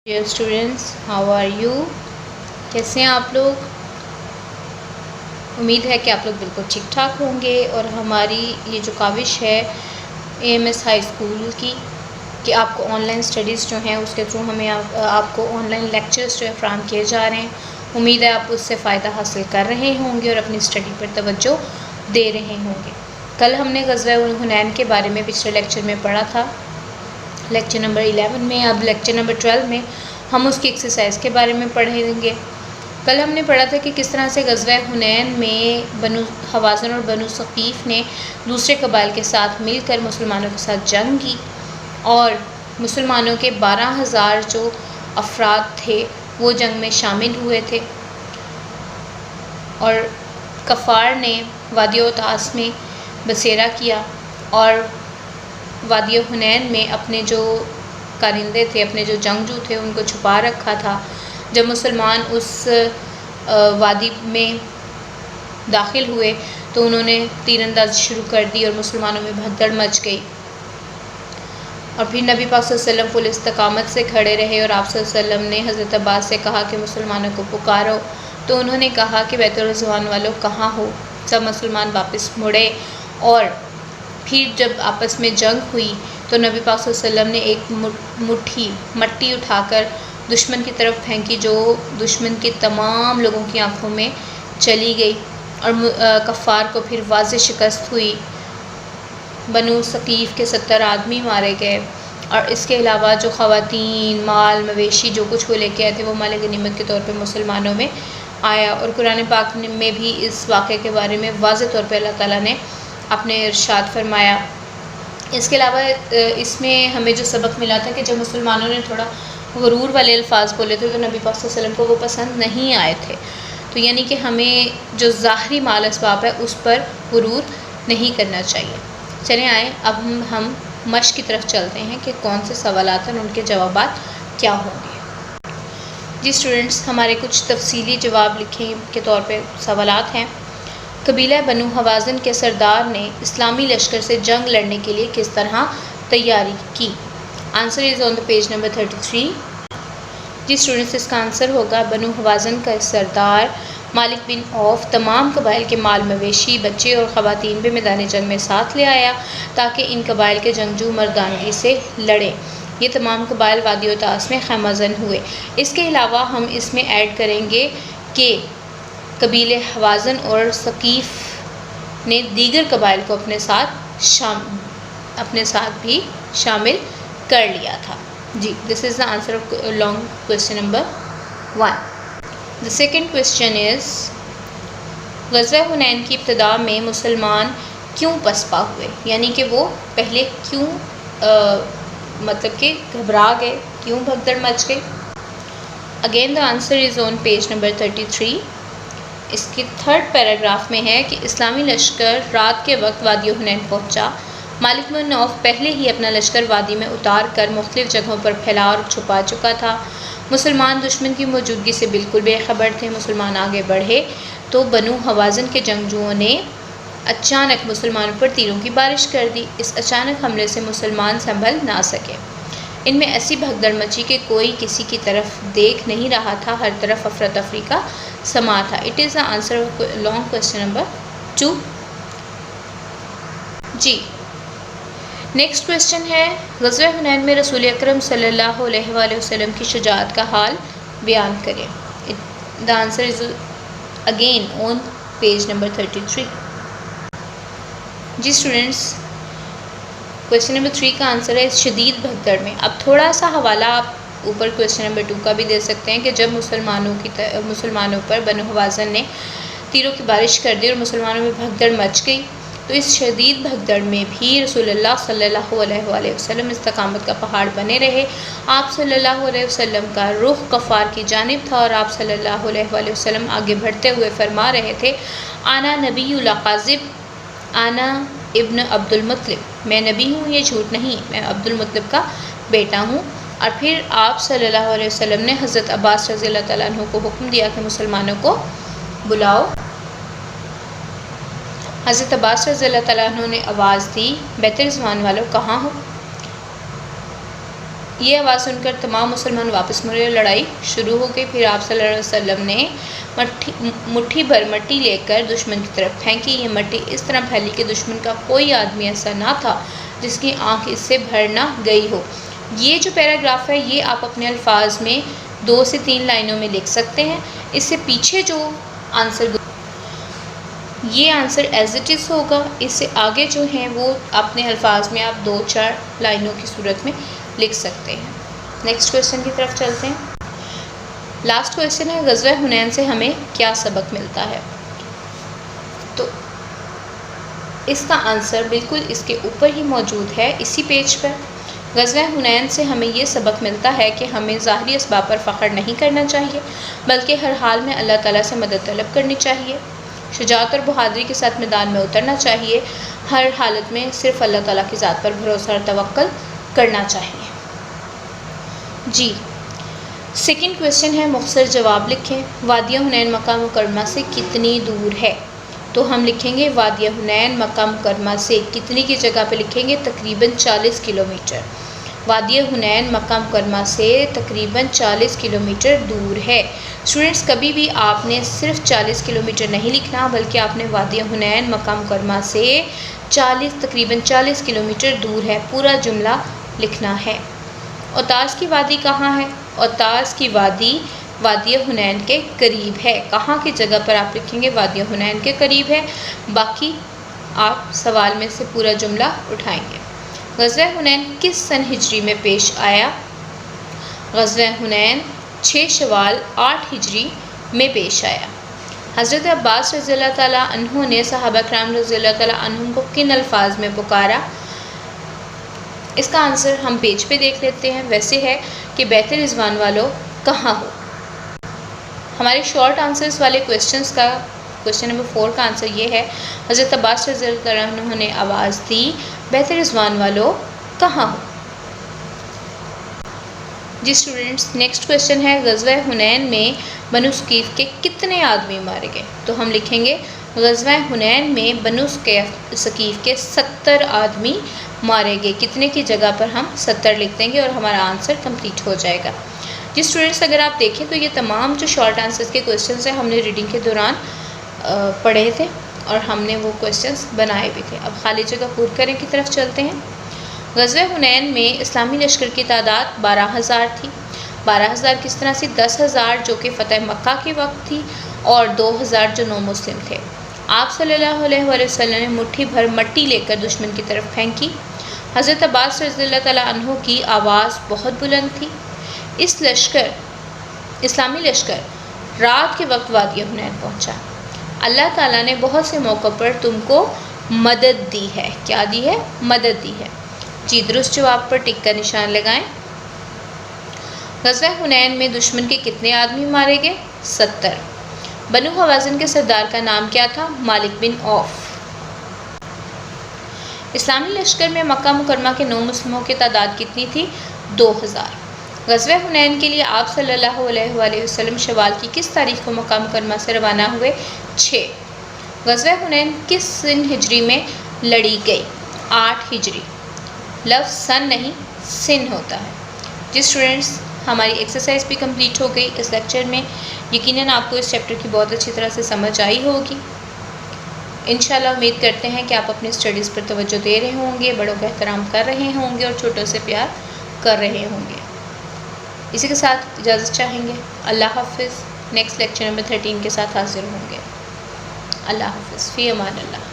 Dear students, how are you? کیسے ہیں آپ لوگ؟ امید ہے کہ آپ لوگ بالکل ٹھیک ٹھاک ہوں گے، اور ہماری یہ جو کاوش ہے AMS ہائی اسکول کی کہ آپ کو آن لائن اسٹڈیز جو ہیں اس کے تھرو ہمیں آپ کو آن لائن لیکچرز جو ہے فراہم کیے جا رہے ہیں۔ امید ہے آپ اس سے فائدہ حاصل کر رہے ہوں گے اور اپنی اسٹڈی پر توجہ دے رہے ہوں گے۔ کل ہم نے غزوہ حنین کے بارے میں پچھلے لیکچر میں پڑھا تھا، لیکچر نمبر 11 میں۔ اب لیکچر نمبر 12 میں ہم اس کی ایکسرسائز کے بارے میں پڑھیں گے۔ کل ہم نے پڑھا تھا کہ کس طرح سے غزوہ حنین میں بنو حوازن اور بنو ثقیف نے دوسرے قبائل کے ساتھ مل کر مسلمانوں کے ساتھ جنگ کی، اور مسلمانوں کے 12,000 جو افراد تھے وہ جنگ میں شامل ہوئے تھے، اور کفار نے وادی اوتاس میں بسیرا کیا اور وادی حنین میں اپنے جو کارندے تھے، اپنے جو جنگجو تھے، ان کو چھپا رکھا تھا۔ جب مسلمان اس وادی میں داخل ہوئے تو انہوں نے تیر اندازی شروع کر دی اور مسلمانوں میں بھگدڑ مچ گئی، اور پھر نبی پاک صلی اللہ علیہ وسلم فل استقامت سے کھڑے رہے، اور آپ صلی اللہ علیہ وسلم نے حضرت عباس سے کہا کہ مسلمانوں کو پکارو، تو انہوں نے کہا کہ بیت الرضوان والوں کہاں ہو؟ سب مسلمان واپس مڑے، اور پھر جب آپس میں جنگ ہوئی تو نبی پاک صلی اللہ علیہ وسلم نے ایک مٹھی مٹی اٹھا کر دشمن کی طرف پھینکی، جو دشمن کے تمام لوگوں کی آنکھوں میں چلی گئی، اور کفار کو پھر واضح شکست ہوئی۔ بنو ثقیف کے 70 آدمی مارے گئے، اور اس کے علاوہ جو خواتین، مال مویشی جو کچھ وہ لے کے آئے تھے وہ مال غنیمت کے طور پہ مسلمانوں میں آیا، اور قرآن پاک میں بھی اس واقعے کے بارے میں واضح طور پہ اللہ تعالیٰ نے اپنے ارشاد فرمایا۔ اس کے علاوہ اس میں ہمیں جو سبق ملا تھا کہ جب مسلمانوں نے تھوڑا غرور والے الفاظ بولے تھے تو نبی پاک صلی اللہ علیہ وسلم کو وہ پسند نہیں آئے تھے، تو یعنی کہ ہمیں جو ظاہری مال اسباب ہے اس پر غرور نہیں کرنا چاہیے۔ چلیں آئیں اب ہم مشق کی طرف چلتے ہیں کہ کون سے سوالات ہیں اور ان کے جوابات کیا ہوں گے۔ جی اسٹوڈنٹس، ہمارے کچھ تفصیلی جواب لکھیں کے طور پہ سوالات ہیں۔ قبیلہ بنو حوازن کے سردار نے اسلامی لشکر سے جنگ لڑنے کے لیے کس طرح تیاری کی؟ Answer is on the page number 33۔ جی اسٹوڈنٹس، اس کا آنسر ہوگا بنو حوازن کا سردار مالک بن عوف تمام قبائل کے مال مویشی، بچے اور خواتین بھی میدان جنگ میں ساتھ لے آیا تاکہ ان قبائل کے جنگجو مردانگی سے لڑیں۔ یہ تمام قبائل وادی اوتاس میں خیمہ زن ہوئے۔ اس کے علاوہ ہم اس میں ایڈ کریں گے کہ قبیلے حوازن اور ثقیف نے دیگر قبائل کو اپنے ساتھ بھی شامل کر لیا تھا۔ جی، this is the answer of long question number 1۔ The second question is غزوہ حنین کی ابتدا میں مسلمان کیوں پسپا ہوئے؟ یعنی کہ وہ پہلے کیوں مطلب کہ گھبرا گئے، کیوں بھگدڑ مچ گئی؟ Again the answer is on page number 33۔ اس کے تھرڈ پیراگراف میں ہے کہ اسلامی لشکر رات کے وقت وادی حنین پہنچا۔ مالک بن عوف پہلے ہی اپنا لشکر وادی میں اتار کر مختلف جگہوں پر پھیلا اور چھپا چکا تھا۔ مسلمان دشمن کی موجودگی سے بالکل بے خبر تھے۔ مسلمان آگے بڑھے تو بنو حوازن کے جنگجوؤں نے اچانک مسلمانوں پر تیروں کی بارش کر دی۔ اس اچانک حملے سے مسلمان سنبھل نہ سکے۔ ان میں ایسی بھگدڑ مچی کہ کوئی کسی کی طرف دیکھ نہیں رہا تھا، ہر طرف افراتفری کا سما تھا۔ It is the answer of long question number 2۔ جی، نیکسٹ کویسچن ہے غزوہ حنین میں رسول اکرم صلی اللہ علیہ وآلہ وسلم کی شجاعت کا حال بیان کریں۔ The answer is again on page number 33۔ جی اسٹوڈنٹس، کویسچن نمبر 3 کا آنسر ہے شدید بھگدڑ میں۔ اب تھوڑا سا حوالہ آپ اوپر کویسچن نمبر 2 کا بھی دے سکتے ہیں کہ جب مسلمانوں پر بنو حوازن نے تیروں کی بارش کر دی اور مسلمانوں میں بھگدڑ مچ گئی، تو اس شدید بھگدڑ میں بھی رسول اللہ صلی اللہ علیہ وآلہ وسلم استقامت کا پہاڑ بنے رہے۔ آپ صلی اللہ علیہ وسلم کا رخ کفار کی جانب تھا، اور آپ صلی اللہ علیہ وآلہ وسلم آگے بڑھتے ہوئے فرما رہے تھے، آنا نبی لا کاذب، آنا ابن عبد المطلب، میں نبی ہوں، یہ جھوٹ نہیں، میں عبد المطلب کا بیٹا ہوں۔ اور پھر آپ صلی اللہ علیہ وسلم نے حضرت عباس رضی اللہ تعالیٰ عنہ کو حکم دیا کہ مسلمانوں کو بلاؤ۔ حضرت عباس رضی اللہ تعالیٰ عنہ نے آواز دی، بیت رضوان والوں کہاں ہو؟ یہ آواز سن کر تمام مسلمان واپس مڑے، لڑائی شروع ہو گئی۔ پھر آپ صلی اللہ علیہ وسلم نے مٹھی بھر مٹی لے کر دشمن کی طرف پھینکی۔ یہ مٹی اس طرح پھیلی کہ دشمن کا کوئی آدمی ایسا نہ تھا جس کی آنکھ اس سے بھر نہ گئی ہو۔ یہ جو پیراگراف ہے یہ آپ اپنے الفاظ میں 2 سے 3 لائنوں میں لکھ سکتے ہیں۔ اس سے پیچھے جو آنسر یہ آنسر ایز اٹ از ہوگا، اس سے آگے جو ہیں وہ اپنے الفاظ میں آپ 2-4 لائنوں کی صورت میں لکھ سکتے ہیں۔ نیکسٹ کویشچن کی طرف چلتے ہیں۔ لاسٹ کویشچن ہے غزوہ حنین سے ہمیں کیا سبق ملتا ہے؟ تو اس کا آنسر بالکل اس کے اوپر ہی موجود ہے، اسی پیج پر۔ غزوہ حنین سے ہمیں یہ سبق ملتا ہے کہ ہمیں ظاہری اسباب پر فخر نہیں کرنا چاہیے، بلکہ ہر حال میں اللہ تعالیٰ سے مدد طلب کرنی چاہیے۔ شجاعت اور بہادری کے ساتھ میدان میں اترنا چاہیے۔ ہر حالت میں صرف اللہ تعالیٰ کی ذات پر بھروسہ اور توکل کرنا چاہیے۔ جی سیکنڈ کویشچن ہے، مختصر جواب لکھیں۔ وادی حنین مکہ مکرمہ سے کتنی دور ہے؟ تو ہم لکھیں گے وادی حنین مکہ مکرمہ سے کتنی کی جگہ پہ لکھیں گے تقریباً 40 کلومیٹر۔ وادی حنین مکہ مکرمہ سے تقریباً 40 کلومیٹر دور ہے۔ اسٹوڈنٹس کبھی بھی آپ نے صرف 40 کلومیٹر نہیں لکھنا، بلکہ آپ نے وادی حنین مکہ مکرمہ سے تقریباً 40 کلومیٹر دور ہے پورا جملہ لکھنا ہے۔ اوتاس کی وادی کہاں ہے؟ اوتاس کی وادی وادی حنین کے قریب ہے۔ کہاں کی جگہ پر آپ لکھیں گے؟ وادی حنین کے قریب ہے۔ باقی آپ سوال میں سے پورا جملہ اٹھائیں گے۔ غزوہ حنین کس سن ہجری میں پیش آیا؟ غزوہ حنین 6 شوال 8 ہجری میں پیش آیا۔ حضرت عباس رضی اللہ تعالیٰ عنہ نے صحابہ کرام رضی اللہ تعالیٰ عنہم کو کن الفاظ میں پکارا؟ اس کا آنسر ہم پیج پہ دیکھ لیتے ہیں۔ ویسے ہے کہ بیت رضوان والو کہاں ہو؟ ہمارے شارٹ آنسرز والے کویشچنز کا کویشچن نمبر 4 کا آنسر یہ ہے، حضرت عباس رضی اللہ تعالیٰ عنہ نے آواز دی بیت رضوان والو کہاں ہو؟ جی اسٹوڈنٹس نیکسٹ کویشچن ہے، غزوہ حنین میں بنو ثقیف کے کتنے آدمی مارے گئے؟ تو ہم لکھیں گے غزوہ حنین میں بنو ثقیف کے 70 آدمی مارے گئے۔ کتنے کی جگہ پر ہم 70 لکھ دیں گے اور ہمارا آنسر کمپلیٹ ہو جائے گا۔ جی اسٹوڈنٹس اگر آپ دیکھیں تو یہ تمام جو شارٹ آنسرز کے کویشچنز ہیں ہم نے ریڈنگ کے دوران پڑھے تھے اور ہم نے وہ کویشچنز بنائے بھی تھے۔ اب خالی جگہ پور کریں کی طرف چلتے ہیں۔ غزوہ حنین میں اسلامی لشکر کی تعداد 12,000 تھی۔ 12,000 کس طرح سے؟ 10,000 جو کہ فتح مکہ کے وقت تھی اور 2,000 جو نو مسلم تھے۔ آپ صلی اللہ علیہ وآلہ وسلم نے مٹھی بھر مٹی لے کر دشمن کی طرف پھینکی۔ حضرت عباس رضی اللہ تعالیٰ عنہ کی آواز بہت بلند تھی۔ اسلامی لشکر رات کے وقت وادی حنین پہنچا۔ اللہ تعالیٰ نے بہت سے موقع پر تم کو مدد دی ہے۔ کیا دی ہے؟ مدد دی ہے۔ جی درست جواب پر ٹک کا نشان لگائیں۔ غزوہ حنین میں دشمن کے کتنے آدمی مارے گئے؟ 70۔ بنو حوازن کے سردار کا نام کیا تھا؟ مالک بن عوف۔ اسلامی لشکر میں مکہ مکرمہ کے نو مسلموں کی تعداد کتنی تھی؟ 2000۔ غزوہ حنین کے لیے آپ صلی اللہ علیہ وآلہ وسلم شوال کی کس تاریخ کو مکہ مکرمہ سے روانہ ہوئے؟ 6۔ غزوہ حنین کس سن ہجری میں لڑی گئی؟ 8 ہجری۔ لفظ سن نہیں سن ہوتا ہے۔ جی اسٹوڈنٹس ہماری ایکسرسائز بھی کمپلیٹ ہو گئی اس لیکچر میں۔ یقیناً آپ کو اس چیپٹر کی بہت اچھی طرح سے سمجھ آئی ہوگی۔ انشاءاللہ امید کرتے ہیں کہ آپ اپنی اسٹڈیز پر توجہ دے رہے ہوں گے، بڑوں کا احترام کر رہے ہوں گے اور چھوٹوں سے پیار کر رہے ہوں گے۔ اسی کے ساتھ اجازت چاہیں گے۔ اللہ حافظ۔ نیکسٹ لیکچر نمبر 13 کے ساتھ حاضر ہوں گے۔ اللہ حافظ۔ فی امان اللہ۔